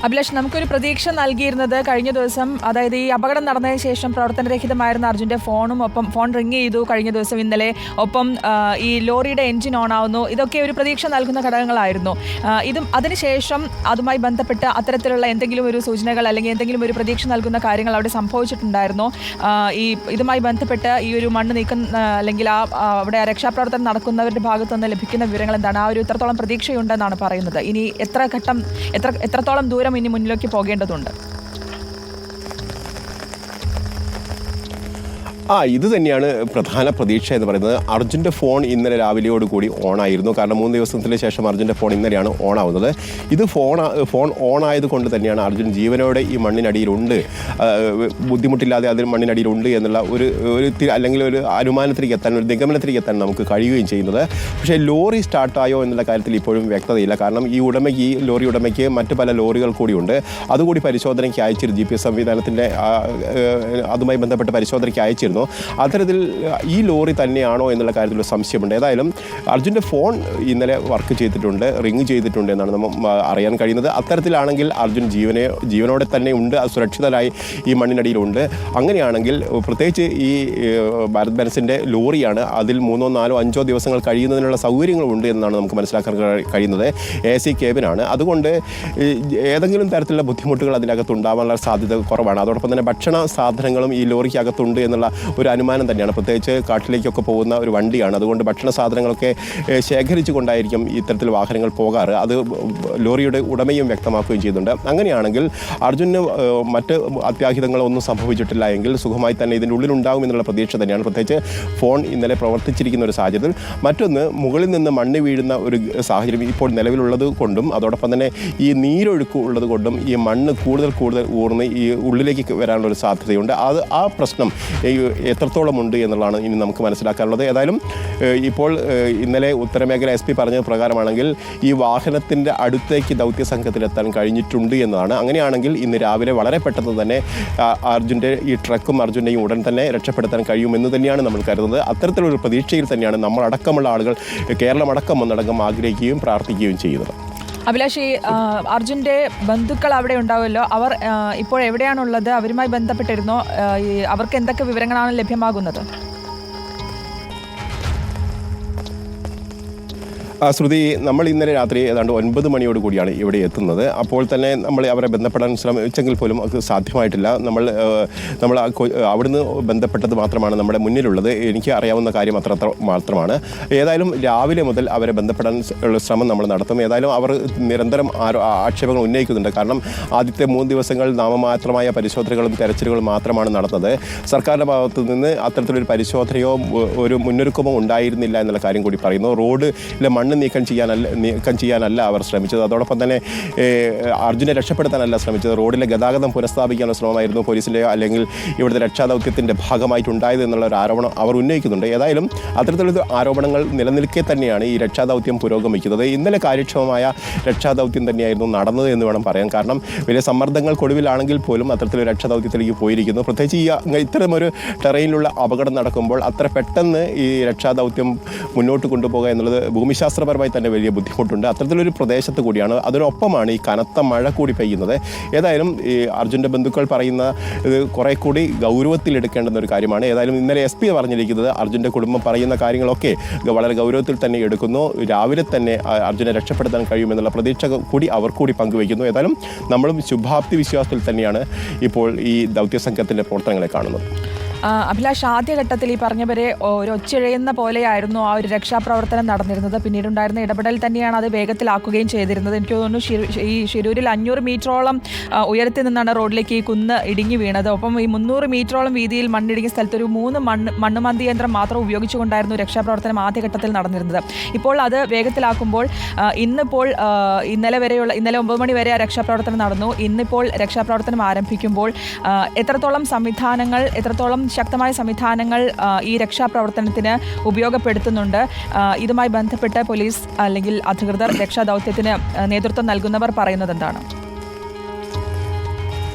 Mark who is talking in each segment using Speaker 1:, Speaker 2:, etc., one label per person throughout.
Speaker 1: അഭിലാഷ്, നമുക്കൊരു പ്രതീക്ഷ നൽകിയിരുന്നത് കഴിഞ്ഞ ദിവസം, അതായത് ഈ അപകടം നടന്നതിന് ശേഷം പ്രവർത്തനരഹിതമായിരുന്ന അർജുൻ്റെ ഫോണും ഒപ്പം ഫോൺ റിങ് ചെയ്തു കഴിഞ്ഞ ദിവസം ഇന്നലെ, ഒപ്പം ഈ ലോറിയുടെ എൻജിൻ ഓൺ ആവുന്നു. ഇതൊക്കെ ഒരു പ്രതീക്ഷ നൽകുന്ന ഘടകങ്ങളായിരുന്നു. ഇതും അതിനുശേഷം അതുമായി ബന്ധപ്പെട്ട് അത്തരത്തിലുള്ള എന്തെങ്കിലും ഒരു സൂചനകൾ അല്ലെങ്കിൽ എന്തെങ്കിലും ഒരു പ്രതീക്ഷ നൽകുന്ന കാര്യങ്ങൾ അവിടെ സംഭവിച്ചിട്ടുണ്ടായിരുന്നോ? ഈ ഇതുമായി ബന്ധപ്പെട്ട് ഈ ഒരു മണ്ണ് നീക്കം അല്ലെങ്കിൽ അവിടെ രക്ഷാപ്രവർത്തനം നടക്കുന്നവരുടെ ഭാഗത്തു നിന്ന് ലഭിക്കുന്ന വിവരങ്ങൾ എന്താണ്? ആ ഒരു എത്രത്തോളം പ്രതീക്ഷയുണ്ടെന്നാണ് പറയുന്നത്? ഇനി എത്രത്തോളം ദൂരം ഇനി മുന്നിലേക്ക് പോകേണ്ടതുണ്ട്?
Speaker 2: ഇത് തന്നെയാണ് പ്രധാന പ്രതീക്ഷ എന്ന് പറയുന്നത്. അർജുൻ്റെ ഫോൺ ഇന്നലെ രാവിലെയോട് കൂടി ഓണായിരുന്നു. കാരണം 3 ദിവസത്തിന് ശേഷം അർജുൻ്റെ ഫോൺ ഇന്നലെയാണ് ഓണാവുന്നത്. ഇത് ഫോൺ ഓണായത് തന്നെയാണ് അർജുൻ ജീവനോടെ ഈ മണ്ണിനടിയിലുണ്ട്, ബുദ്ധിമുട്ടില്ലാതെ അതിൽ മണ്ണിനടിയിലുണ്ട് എന്നുള്ള ഒരു അല്ലെങ്കിൽ ഒരു അനുമാനത്തിലേക്ക് എത്താൻ, ഒരു നിഗമനത്തിലേക്ക് എത്താൻ നമുക്ക് കഴിയുകയും ചെയ്യുന്നത്. പക്ഷേ ലോറി സ്റ്റാർട്ടായോ എന്നുള്ള കാര്യത്തിൽ ഇപ്പോഴും വ്യക്തതയില്ല. കാരണം ഈ ലോറി ഉടമയ്ക്ക് മറ്റ് പല ലോറികൾ കൂടിയുണ്ട്. അതുകൂടി പരിശോധനയ്ക്ക് അയച്ചിരുന്നു. GPS സംവിധാനത്തിൻ്റെ അതുമായി ബന്ധപ്പെട്ട് പരിശോധനയ്ക്ക് അയച്ചിരുന്നു. അത്തരത്തിൽ ഈ ലോറി തന്നെയാണോ എന്നുള്ള കാര്യത്തിൽ സംശയമുണ്ട്. ഏതായാലും അർജുൻ്റെ ഫോൺ ഇന്നലെ വർക്ക് ചെയ്തിട്ടുണ്ട്, റിങ് ചെയ്തിട്ടുണ്ട് എന്നാണ് നമ്മൾ അറിയാൻ കഴിയുന്നത്. അത്തരത്തിലാണെങ്കിൽ അർജുൻ ജീവനോടെ തന്നെ ഉണ്ട്, സുരക്ഷിതരായി ഈ മണ്ണിനടിയിലുണ്ട്. അങ്ങനെയാണെങ്കിൽ പ്രത്യേകിച്ച് ഈ ഭാരത് ബെൻസിൻ്റെ ലോറിയാണ്, അതിൽ 3, 4, 5 ദിവസങ്ങൾ കഴിയുന്നതിനുള്ള സൗകര്യങ്ങളുണ്ട് എന്നാണ് നമുക്ക് മനസ്സിലാക്കാൻ കഴിയുന്നത്. AC കേബിനാണ്. അതുകൊണ്ട് ഏതെങ്കിലും തരത്തിലുള്ള ബുദ്ധിമുട്ടുകൾ അതിനകത്തുണ്ടാവാനുള്ള സാധ്യത കുറവാണ്. അതോടൊപ്പം തന്നെ ഭക്ഷണ സാധനങ്ങളും ഈ ലോറിക്കകത്തുണ്ട് എന്നുള്ള ഒരു അനുമാനം തന്നെയാണ്. പ്രത്യേകിച്ച് കാട്ടിലേക്കൊക്കെ പോകുന്ന ഒരു വണ്ടിയാണ്. അതുകൊണ്ട് ഭക്ഷണ സാധനങ്ങളൊക്കെ ശേഖരിച്ചു കൊണ്ടായിരിക്കും ഇത്തരത്തിൽ വാഹനങ്ങൾ പോകാറ്. അത് ലോറിയുടെ ഉടമയും വ്യക്തമാക്കുകയും ചെയ്യുന്നുണ്ട്. അങ്ങനെയാണെങ്കിൽ അർജുന് മറ്റ് അത്യാഹിതങ്ങളൊന്നും സംഭവിച്ചിട്ടില്ല എങ്കിൽ സുഖമായി തന്നെ ഇതിൻ്റെ ഉള്ളിലുണ്ടാകും എന്നുള്ള പ്രതീക്ഷ തന്നെയാണ്. പ്രത്യേകിച്ച് ഫോൺ ഇന്നലെ പ്രവർത്തിച്ചിരിക്കുന്ന ഒരു സാഹചര്യത്തിൽ. മറ്റൊന്ന്, മുകളിൽ നിന്ന് മണ്ണ് വീഴുന്ന ഒരു സാഹചര്യം ഇപ്പോൾ നിലവിലുള്ളത് കൊണ്ടും അതോടൊപ്പം തന്നെ ഈ നീരൊഴുക്ക് ഉള്ളത് കൊണ്ടും ഈ മണ്ണ് കൂടുതൽ ഊർന്ന് ഈ ഉള്ളിലേക്ക് വരാനുള്ളൊരു സാധ്യതയുണ്ട്. ആ പ്രശ്നം എത്രത്തോളം ഉണ്ട് എന്നുള്ളതാണ് ഇനി നമുക്ക് മനസ്സിലാക്കാനുള്ളത്. ഏതായാലും ഇപ്പോൾ ഇന്നലെ ഉത്തരമേഖല SP പറഞ്ഞത് പ്രകാരമാണെങ്കിൽ ഈ വാഹനത്തിൻ്റെ അടുത്തേക്ക് ദൗത്യ സംഘത്തിലെത്താൻ കഴിഞ്ഞിട്ടുണ്ട് എന്നതാണ്. അങ്ങനെയാണെങ്കിൽ ഇന്ന് രാവിലെ വളരെ പെട്ടെന്ന് തന്നെ അർജുൻ്റെ ഈ ട്രക്കും അർജുനെയും ഉടൻ തന്നെ രക്ഷപ്പെടുത്താൻ കഴിയുമെന്ന് തന്നെയാണ് നമ്മൾ കരുതുന്നത്. അത്തരത്തിലൊരു പ്രതീക്ഷയിൽ തന്നെയാണ് നമ്മളടക്കമുള്ള ആളുകൾ, കേരളമടക്കം ഒന്നടങ്കം ആഗ്രഹിക്കുകയും പ്രാർത്ഥിക്കുകയും ചെയ്യുന്നത്.
Speaker 1: അഭിലാഷ്, ഈ അർജുൻ്റെ ബന്ധുക്കൾ അവിടെ ഉണ്ടാവുമല്ലോ, അവർ ഇപ്പോൾ എവിടെയാണുള്ളത്? അവരുമായി ബന്ധപ്പെട്ടിരുന്നോ? അവർക്ക് എന്തൊക്കെ വിവരങ്ങളാണ് ലഭ്യമാകുന്നത്?
Speaker 2: ശ്രുതി, നമ്മൾ ഇന്നലെ രാത്രി ഏതാണ്ട് 9 മണിയോട് കൂടിയാണ് ഇവിടെ എത്തുന്നത്. അപ്പോൾ തന്നെ നമ്മൾ അവരെ ബന്ധപ്പെടാൻ ശ്രമിച്ചെങ്കിൽ പോലും അത് സാധ്യമായിട്ടില്ല. നമ്മൾ അവിടുന്ന് ബന്ധപ്പെട്ടത് മാത്രമാണ് നമ്മുടെ മുന്നിലുള്ളത്. എനിക്ക് അറിയാവുന്ന കാര്യം അത്ര മാത്രമാണ്. ഏതായാലും രാവിലെ മുതൽ അവരെ ബന്ധപ്പെടാൻ ഉള്ള ശ്രമം നമ്മൾ നടത്തും. ഏതായാലും അവർ നിരന്തരം ആക്ഷേപങ്ങൾ ഉന്നയിക്കുന്നുണ്ട്. കാരണം ആദ്യത്തെ 3 ദിവസങ്ങൾ നാമമാത്രമായ പരിശോധനകളും തെരച്ചിലുകളും മാത്രമാണ് നടന്നത്. സർക്കാരിൻ്റെ നിന്ന് അത്തരത്തിലൊരു പരിശോധനയോ ഒരു മുന്നൊരുക്കമോ ഉണ്ടായിരുന്നില്ല എന്നുള്ള കാര്യം കൂടി പറയുന്നു. റോഡിലെ മണ്ണ് നീക്കം ചെയ്യാനല്ല അവർ ശ്രമിച്ചത്. അതോടൊപ്പം തന്നെ അർജുനെ രക്ഷപ്പെടുത്താനല്ല ശ്രമിച്ചത്. റോഡിലെ ഗതാഗതം പുനഃസ്ഥാപിക്കാനുള്ള ശ്രമമായിരുന്നു പോലീസിൻ്റെ അല്ലെങ്കിൽ ഇവിടുത്തെ രക്ഷാദൗത്യത്തിൻ്റെ ഭാഗമായിട്ടുണ്ടായത് എന്നുള്ള ഒരു ആരോപണം അവർ ഉന്നയിക്കുന്നുണ്ട്. ഏതായാലും അത്തരത്തിലുള്ള ആരോപണങ്ങൾ നിലനിൽക്കെ തന്നെയാണ് ഈ രക്ഷാദൗത്യം പുരോഗമിക്കുന്നത്. ഇന്നലെ കാര്യക്ഷമമായ രക്ഷാദൗത്യം തന്നെയായിരുന്നു നടന്നത് എന്ന് വേണം പറയാൻ. കാരണം വലിയ സമ്മർദ്ദങ്ങൾക്കൊടുവിലാണെങ്കിൽ പോലും അത്തരത്തിലൊരു രക്ഷാദൗത്യത്തിലേക്ക് പോയിരിക്കുന്നു. പ്രത്യേകിച്ച് ഇത്തരമൊരു ടെറൈനിലുള്ള അപകടം നടക്കുമ്പോൾ അത്ര പെട്ടെന്ന് ഈ രക്ഷാദൗത്യം മുന്നോട്ട് കൊണ്ടുപോകുക എന്നുള്ളത് ഭൂമിശാസ്ത്രപരമായി തന്നെ വലിയ ബുദ്ധിമുട്ടുണ്ട്. അത്തരത്തിലൊരു പ്രദേശത്ത് കൂടിയാണ്. അതിനൊപ്പമാണ് ഈ കനത്ത മഴ കൂടി പെയ്യുന്നത്. ഏതായാലും ഈ അർജുൻ്റെ ബന്ധുക്കൾ പറയുന്ന ഇത് കുറേ കൂടി ഗൗരവത്തിലെടുക്കേണ്ടുന്ന ഒരു കാര്യമാണ്. ഏതായാലും ഇന്നലെ SP പറഞ്ഞിരിക്കുന്നത് അർജുൻ്റെ കുടുംബം പറയുന്ന കാര്യങ്ങളൊക്കെ വളരെ ഗൗരവത്തിൽ തന്നെ എടുക്കുന്നു. രാവിലെ തന്നെ അർജുനെ രക്ഷപ്പെടുത്താൻ കഴിയുമെന്നുള്ള പ്രതീക്ഷ കൂടി അവർ കൂടി പങ്കുവയ്ക്കുന്നു. ഏതായാലും നമ്മളും ശുഭാപ്തി വിശ്വാസത്തിൽ തന്നെയാണ് ഇപ്പോൾ ഈ ദൗത്യസംഘത്തിൻ്റെ പ്രവർത്തനങ്ങളെ കാണുന്നത്.
Speaker 1: അഭിലാഷ്, ആദ്യഘട്ടത്തിൽ ഈ പറഞ്ഞവരെ ഒരു ഒച്ചിഴയുന്ന പോലെയായിരുന്നു ആ ഒരു രക്ഷാപ്രവർത്തനം നടന്നിരുന്നത്. പിന്നീടുണ്ടായിരുന്ന ഇടപെടൽ തന്നെയാണ് അത് വേഗത്തിലാക്കുകയും ചെയ്തിരുന്നത്. എനിക്ക് തോന്നുന്നു ഈ ഷിരൂരിൽ 500 മീറ്ററോളം ഉയരത്തിൽ നിന്നാണ് റോഡിലേക്ക് ഈ കുന്ന് ഇടുങ്ങി വീണത്. ഒപ്പം ഈ 300 മീറ്ററോളം വീതിയിൽ മണ്ണിടുങ്ങിയ സ്ഥലത്ത് ഒരു 3 മണ്ണുമാന്തി യന്ത്രം മാത്രം ഉപയോഗിച്ചുകൊണ്ടായിരുന്നു രക്ഷാപ്രവർത്തനം ആദ്യഘട്ടത്തിൽ നടന്നിരുന്നത്. ഇപ്പോൾ അത് വേഗത്തിലാക്കുമ്പോൾ ഇന്നലെ 9 മണി വരെ രക്ഷാപ്രവർത്തനം നടന്നു. ഇന്നിപ്പോൾ രക്ഷാപ്രവർത്തനം ആരംഭിക്കുമ്പോൾ എത്രത്തോളം ശക്തമായ സംവിധാനങ്ങൾ ഈ രക്ഷാപ്രവർത്തനത്തിന് ഉപയോഗപ്പെടുത്തുന്നുണ്ട്? ഇതുമായി ബന്ധപ്പെട്ട് പോലീസ് അല്ലെങ്കിൽ അധികൃതർ, രക്ഷാദൗത്യത്തിന് നേതൃത്വം നൽകുന്നവർ പറയുന്നത് എന്താണ്?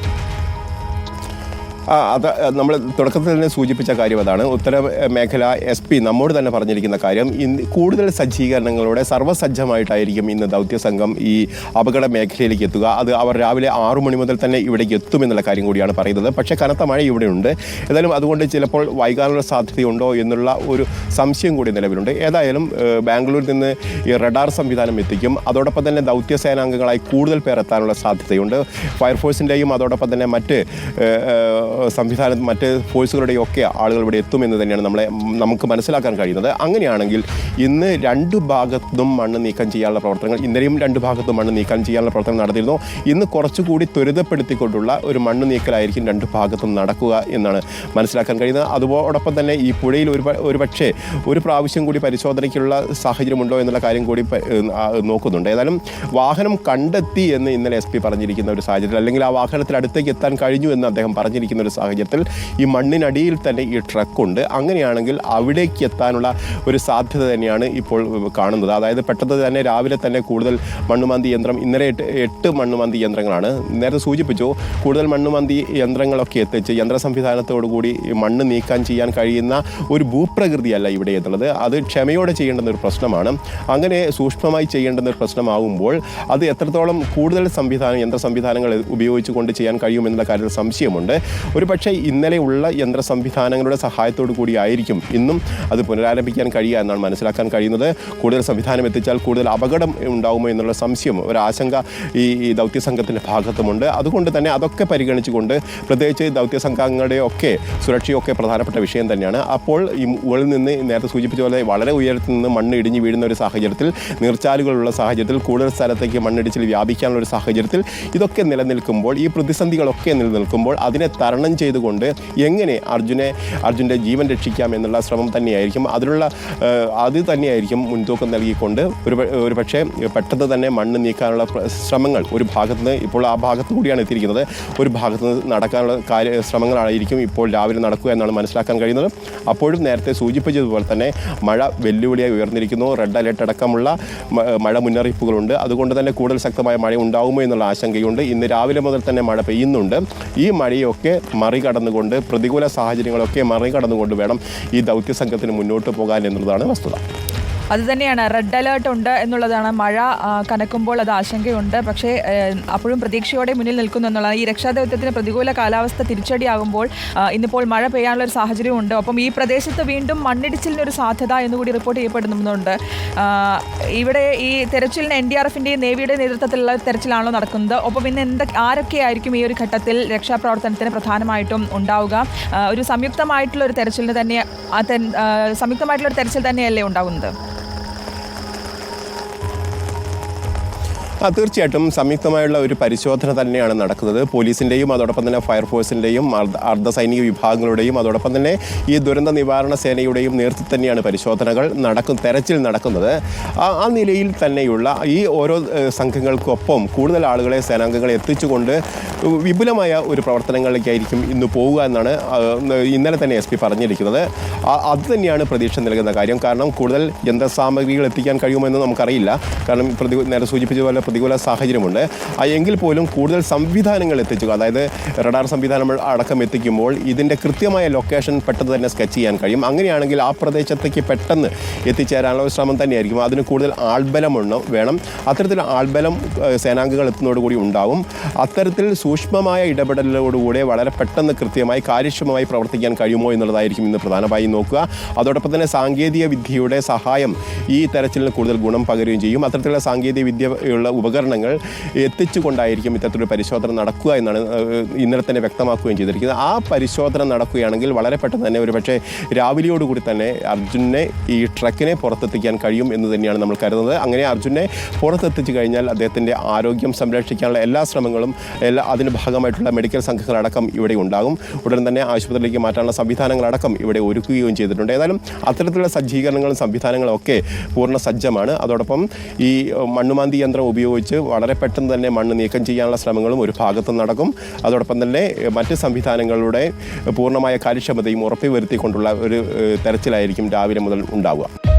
Speaker 2: അത് നമ്മൾ തുടക്കത്തിൽ തന്നെ സൂചിപ്പിച്ച കാര്യം അതാണ്. ഉത്തര മേഖല SP നമ്മോട് തന്നെ പറഞ്ഞിരിക്കുന്ന കാര്യം കൂടുതൽ സജ്ജീകരണങ്ങളോടെ സർവ്വസജ്ജമായിട്ടായിരിക്കും ഇന്ന് ദൗത്യസംഘം ഈ അപകട മേഖലയിലേക്ക് എത്തുക. അത് അവർ രാവിലെ 6 മണി മുതൽ തന്നെ ഇവിടേക്ക് എത്തുമെന്നുള്ള കാര്യം കൂടിയാണ് പറയുന്നത്. പക്ഷേ കനത്ത മഴ ഇവിടെയുണ്ട്. ഏതായാലും അതുകൊണ്ട് ചിലപ്പോൾ വൈകാനുള്ള സാധ്യതയുണ്ടോ എന്നുള്ള ഒരു സംശയം കൂടി നിലവിലുണ്ട്. ഏതായാലും ബാംഗ്ലൂരിൽ നിന്ന് ഈ റഡാർ സംവിധാനം എത്തിക്കും. അതോടൊപ്പം തന്നെ ദൗത്യസേനാംഗങ്ങളായി കൂടുതൽ പേർ എത്താനുള്ള സാധ്യതയുണ്ട്. ഫയർഫോഴ്സിൻ്റെയും അതോടൊപ്പം തന്നെ മറ്റ് മറ്റ് ഫോഴ്സുകളുടെയും ഒക്കെ ആളുകൾ ഇവിടെ എത്തുമെന്ന് തന്നെയാണ് നമുക്ക് മനസ്സിലാക്കാൻ കഴിയുന്നത്. അങ്ങനെയാണെങ്കിൽ ഇന്ന് 2 ഭാഗത്തും മണ്ണ് നീക്കം ചെയ്യാനുള്ള പ്രവർത്തനങ്ങൾ, ഇന്നലെയും 2 ഭാഗത്തും മണ്ണ് നീക്കം ചെയ്യാനുള്ള പ്രവർത്തനം നടത്തിയിരുന്നു. ഇന്ന് കുറച്ചുകൂടി ത്വരിതപ്പെടുത്തിക്കൊണ്ടുള്ള ഒരു മണ്ണ് നീക്കലായിരിക്കും 2 ഭാഗത്തും നടക്കുക എന്നാണ് മനസ്സിലാക്കാൻ കഴിയുന്നത്. അതോടൊപ്പം തന്നെ ഈ പുഴയിൽ ഒരുപക്ഷെ ഒരു പ്രാവശ്യം കൂടി പരിശോധനയ്ക്കുള്ള സാഹചര്യമുണ്ടോ എന്നുള്ള കാര്യം കൂടി നോക്കുന്നുണ്ട്. ഏതായാലും വാഹനം കണ്ടെത്തി എന്ന് ഇന്നലെ SP പറഞ്ഞിരിക്കുന്ന ഒരു സാഹചര്യത്തിൽ, അല്ലെങ്കിൽ ആ വാഹനത്തിൽ അടുത്തേക്ക് എത്താൻ കഴിഞ്ഞു എന്ന് അദ്ദേഹം പറഞ്ഞിരിക്കുന്ന ഒരു സാഹചര്യത്തിൽ ഈ മണ്ണിനടിയിൽ തന്നെ ഈ ട്രക്കുണ്ട്. അങ്ങനെയാണെങ്കിൽ അവിടേക്ക് എത്താനുള്ള ഒരു സാധ്യത തന്നെയാണ് ഇപ്പോൾ കാണുന്നത്. അതായത് പെട്ടെന്ന് തന്നെ രാവിലെ തന്നെ കൂടുതൽ മണ്ണുമാന്തി യന്ത്രം, ഇന്നലെ 8 മണ്ണുമാന്തി യന്ത്രങ്ങളാണ് നേരത്തെ സൂചിപ്പിച്ചു. കൂടുതൽ മണ്ണുമാന്തി യന്ത്രങ്ങളൊക്കെ എത്തിച്ച് യന്ത്ര സംവിധാനത്തോടുകൂടി മണ്ണ് നീക്കാൻ ചെയ്യാൻ കഴിയുന്ന ഒരു ഭൂപ്രകൃതിയല്ല ഇവിടെ എന്നുള്ളത്. അത് ക്ഷമയോടെ ചെയ്യേണ്ടുന്ന ഒരു പ്രശ്നമാണ്. അങ്ങനെ സൂക്ഷ്മമായി ചെയ്യേണ്ടുന്ന ഒരു പ്രശ്നമാകുമ്പോൾ അത് എത്രത്തോളം കൂടുതൽ യന്ത്ര സംവിധാനങ്ങൾ ഉപയോഗിച്ചുകൊണ്ട് ചെയ്യാൻ കഴിയുമെന്നുള്ള കാര്യത്തിൽ സംശയമുണ്ട്. ഒരു പക്ഷേ ഇന്നലെ ഉള്ള യന്ത്ര സംവിധാനങ്ങളുടെ സഹായത്തോടു കൂടിയായിരിക്കും ഇന്നും അത് പുനരാരംഭിക്കാൻ കഴിയുക എന്നാണ് മനസ്സിലാക്കാൻ കഴിയുന്നത്. കൂടുതൽ സംവിധാനം എത്തിച്ചാൽ കൂടുതൽ അപകടം ഉണ്ടാകുമോ എന്നുള്ള സംശയം, ഒരാശങ്ക ഈ ദൗത്യസംഘത്തിൻ്റെ ഭാഗത്തുമുണ്ട്. അതുകൊണ്ട് തന്നെ അതൊക്കെ പരിഗണിച്ചുകൊണ്ട് പ്രത്യേകിച്ച് ദൗത്യസംഘങ്ങളുടെ ഒക്കെ സുരക്ഷയൊക്കെ പ്രധാനപ്പെട്ട വിഷയം തന്നെയാണ്. അപ്പോൾ ഈ മുകളിൽ നിന്ന് നേരത്തെ സൂചിപ്പിച്ച പോലെ വളരെ ഉയരത്തിൽ നിന്ന് മണ്ണ് ഇടിഞ്ഞ് വീഴുന്ന ഒരു സാഹചര്യത്തിൽ, നീർച്ചാലുകളുള്ള സാഹചര്യത്തിൽ, കൂടുതൽ സ്ഥലത്തേക്ക് മണ്ണിടിച്ചിൽ വ്യാപിക്കാനുള്ള ഒരു സാഹചര്യത്തിൽ ഇതൊക്കെ നിലനിൽക്കുമ്പോൾ, ഈ പ്രതിസന്ധികളൊക്കെ നിലനിൽക്കുമ്പോൾ അതിനെ തരണം ചെയ്തുകൊണ്ട് എങ്ങനെ അർജുൻ്റെ ജീവൻ രക്ഷിക്കാം എന്നുള്ള ശ്രമം തന്നെയായിരിക്കും. അത് തന്നെയായിരിക്കും മുൻതൂക്കം നൽകിക്കൊണ്ട് ഒരു പക്ഷേ പെട്ടെന്ന് തന്നെ മണ്ണ് നീക്കാനുള്ള ശ്രമങ്ങൾ ഒരു ഭാഗത്തുനിന്ന്, ഇപ്പോൾ ആ ഭാഗത്ത് കൂടിയാണ് എത്തിയിരിക്കുന്നത്, ഒരു ഭാഗത്തുനിന്ന് നടക്കാനുള്ള ശ്രമങ്ങളായിരിക്കും ഇപ്പോൾ രാവിലെ നടക്കുക എന്നാണ് മനസ്സിലാക്കാൻ കഴിയുന്നത്. അപ്പോഴും നേരത്തെ സൂചിപ്പിച്ചതുപോലെ തന്നെ മഴ വെല്ലുവിളിയായി ഉയർന്നിരിക്കുന്നു. റെഡ് അലേർട്ട് അടക്കമുള്ള മഴ മുന്നറിയിപ്പുകളുണ്ട്. അതുകൊണ്ട് തന്നെ കൂടുതൽ ശക്തമായ മഴ ഉണ്ടാകുമോ എന്നുള്ള ആശങ്കയുണ്ട്. ഇന്ന് രാവിലെ മുതൽ തന്നെ മഴ പെയ്യുന്നുണ്ട്. ഈ മഴയൊക്കെ മറികടന്നുകൊണ്ട്, പ്രതികൂല സാഹചര്യങ്ങളൊക്കെ മറികടന്നുകൊണ്ട് വേണം ഈ ദൗത്യസംഘത്തിന് മുന്നോട്ട് പോകാൻ എന്നുള്ളതാണ് വസ്തുത.
Speaker 1: അതുതന്നെയാണ്, റെഡ് അലേർട്ട് ഉണ്ട് എന്നുള്ളതാണ്. മഴ കനക്കുമ്പോൾ അത് ആശങ്കയുണ്ട്. പക്ഷേ അപ്പോഴും പ്രതീക്ഷയോടെ മുന്നിൽ നിൽക്കുന്നു എന്നുള്ളത്. ഈ രക്ഷാദൗത്യത്തിന് പ്രതികൂല കാലാവസ്ഥ തിരിച്ചടിയാകുമ്പോൾ ഇന്നിപ്പോൾ മഴ പെയ്യാനുള്ള ഒരു സാഹചര്യമുണ്ട്. ഒപ്പം ഈ പ്രദേശത്ത് വീണ്ടും മണ്ണിടിച്ചിലിനൊരു സാധ്യത എന്നുകൂടി റിപ്പോർട്ട് ചെയ്യപ്പെടുന്നുണ്ട്. ഇവിടെ ഈ തെരച്ചിലിന് NDRFിൻ്റെയും നേവിയുടെ നേതൃത്വത്തിലുള്ള തെരച്ചിലാണല്ലോ നടക്കുന്നത്. ഒപ്പം ഇന്ന് ആരൊക്കെയായിരിക്കും ഈ ഒരു ഘട്ടത്തിൽ രക്ഷാപ്രവർത്തനത്തിന് പ്രധാനമായിട്ടും ഉണ്ടാവുക? ഒരു സംയുക്തമായിട്ടുള്ള ഒരു തെരച്ചിൽ തന്നെയല്ലേ ഉണ്ടാകുന്നത്?
Speaker 2: തീർച്ചയായിട്ടും സംയുക്തമായുള്ള ഒരു പരിശോധന തന്നെയാണ് നടക്കുന്നത്. പോലീസിൻ്റെയും അതോടൊപ്പം തന്നെ ഫയർഫോഴ്സിൻ്റെയും അർദ്ധസൈനിക വിഭാഗങ്ങളുടെയും അതോടൊപ്പം തന്നെ ഈ ദുരന്ത നിവാരണ സേനയുടെയും നേതൃത്വത്തിൽ തന്നെയാണ് പരിശോധനകൾ തെരച്ചിൽ നടക്കുന്നത്. ആ നിലയിൽ തന്നെയുള്ള ഈ ഓരോ സംഘങ്ങൾക്കൊപ്പം കൂടുതൽ ആളുകളെ, സേനാംഗങ്ങളെ എത്തിച്ചുകൊണ്ട് വിപുലമായ ഒരു പ്രവർത്തനങ്ങളിലേക്കായിരിക്കും ഇന്ന് പോവുക എന്നാണ് ഇന്നലെ തന്നെ SP പറഞ്ഞിരിക്കുന്നത്. അത് തന്നെയാണ് പ്രതീക്ഷ നൽകുന്ന കാര്യം. കാരണം കൂടുതൽ യന്ത്രസാമഗ്രികൾ എത്തിക്കാൻ കഴിയുമെന്ന് നമുക്കറിയില്ല. കാരണം നേരെ സൂചിപ്പിച്ച പോലെ പ്രതികൂല സാഹചര്യമുണ്ട്. എങ്കിൽ പോലും കൂടുതൽ സംവിധാനങ്ങൾ എത്തിക്കുക, അതായത് റഡാർ സംവിധാനങ്ങൾ അടക്കം എത്തിക്കുമ്പോൾ ഇതിൻ്റെ കൃത്യമായ ലൊക്കേഷൻ പെട്ടെന്ന് തന്നെ സ്കെച്ച് ചെയ്യാൻ കഴിയും. അങ്ങനെയാണെങ്കിൽ ആ പ്രദേശത്തേക്ക് പെട്ടെന്ന് എത്തിച്ചേരാനുള്ള ഒരു ശ്രമം തന്നെയായിരിക്കും. അതിന് കൂടുതൽ ആൾബലം വേണം. അത്തരത്തിൽ ആൾബലം സേനാംഗങ്ങൾ എത്തുന്നതോടുകൂടി ഉണ്ടാവും. അത്തരത്തിൽ സൂക്ഷ്മമായ ഇടപെടലോടുകൂടെ വളരെ പെട്ടെന്ന് കൃത്യമായി കാര്യക്ഷമമായി പ്രവർത്തിക്കാൻ കഴിയുമോ എന്നുള്ളതായിരിക്കും ഇന്ന് പ്രധാനമായി നോക്കുക. അതോടൊപ്പം തന്നെ സാങ്കേതിക വിദ്യയുടെ സഹായം ഈ തെരച്ചിലിന് കൂടുതൽ ഗുണം പകരുകയും ചെയ്യും. അത്തരത്തിലുള്ള സാങ്കേതിക വിദ്യയുള്ള ഉപകരണങ്ങൾ എത്തിച്ചുകൊണ്ടായിരിക്കും ഇത്തരത്തിലൊരു പരിശോധന നടക്കുക എന്നാണ് ഇന്നലെ തന്നെ വ്യക്തമാക്കുകയും ചെയ്തിരിക്കുന്നത്. ആ പരിശോധന നടക്കുകയാണെങ്കിൽ വളരെ പെട്ടെന്ന് തന്നെ ഒരുപക്ഷെ രാവിലെയോടുകൂടി തന്നെ അർജുനെ ഈ ട്രക്കിനെ പുറത്തെത്തിക്കാൻ കഴിയും എന്ന് തന്നെയാണ് നമ്മൾ കരുതുന്നത്. അങ്ങനെ അർജുനെ പുറത്തെത്തിച്ചു കഴിഞ്ഞാൽ അദ്ദേഹത്തിൻ്റെ ആരോഗ്യം സംരക്ഷിക്കാനുള്ള എല്ലാ ശ്രമങ്ങളും അതിന് ഭാഗമായിട്ടുള്ള മെഡിക്കൽ സംഘങ്ങളടക്കം ഇവിടെ ഉണ്ടാകും. ഉടൻ തന്നെ ആശുപത്രിയിലേക്ക് മാറ്റാനുള്ള സംവിധാനങ്ങളടക്കം ഇവിടെ ഒരുക്കുകയും ചെയ്തിട്ടുണ്ട്. ഏതായാലും അത്തരത്തിലുള്ള സജ്ജീകരണങ്ങളും സംവിധാനങ്ങളും ഒക്കെ പൂർണ്ണ സജ്ജമാണ്. അതോടൊപ്പം ഈ മണ്ണുമാന്തി യന്ത്രം ഉപയോഗിച്ച് വളരെ പെട്ടെന്ന് തന്നെ മണ്ണ് നീക്കം ചെയ്യാനുള്ള ശ്രമങ്ങളും ഒരു ഭാഗത്ത് നടക്കും. അതോടൊപ്പം തന്നെ മറ്റ് സംവിധാനങ്ങളുടെ പൂർണ്ണമായ കാര്യക്ഷമതയും ഉറപ്പുവരുത്തിക്കൊണ്ടുള്ള ഒരു തെരച്ചിലായിരിക്കും രാവിലെ മുതൽ ഉണ്ടാവുക.